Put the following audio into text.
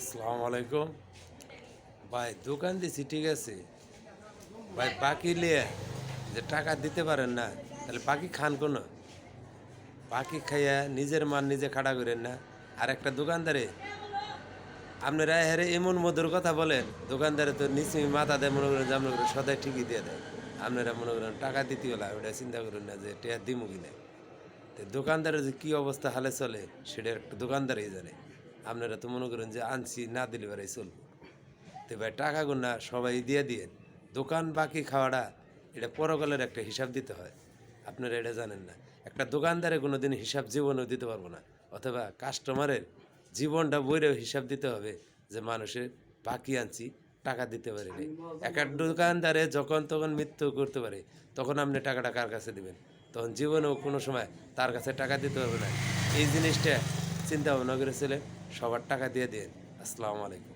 আসসালামু আলাইকুম ভাই। দোকান দিছি ঠিক আছে ভাই, বাকি নিয়ে যে টাকা দিতে পারেন না, তাহলে বাকি খান কোনো? বাকি খাইয়া নিজের মান নিজে খাড়া করেন না। আর একটা দোকানদারে আপনারা হেরে এমন মধুর কথা বলেন, দোকানদারে তো নিচে মাথা দেয়, মনে করেন যে আপনার সদাই ঠিকই দিয়ে দেয়। আপনারা মনে করেন টাকা দিতে হলা, ওটা চিন্তা করেন না যে টেয়া দিমু কিনা। তো দোকানদারের যে কী অবস্থা হালে চলে সেটা একটা দোকানদারই জানে। আপনারা তো মনে করেন যে আনছি না দিলে বেড়াই চলবো। তো ভাই টাকা গুনা সবাই দিয়ে দিয়েন। দোকান বাকি খাওয়াটা এটা পরকালের একটা হিসাব দিতে হয়, আপনারা এটা জানেন না। একটা দোকানদারে কোনো দিন হিসাব জীবনেও দিতে পারবো না, অথবা কাস্টমারের জীবনটা বইরেও হিসাব দিতে হবে যে মানুষের বাকি আনছি, টাকা দিতে পারিনি। এক এক দোকানদারে যখন তখন মৃত্যু করতে পারে, তখন আপনি টাকাটা কার কাছে দেবেন? তখন জীবনেও কোনো সময় তার কাছে টাকা দিতে হবে না। এই জিনিসটা চিন্তা ভাবনা করেছিলেন, সবার টাকা দিয়ে দিন। আসসালামু আলাইকুম।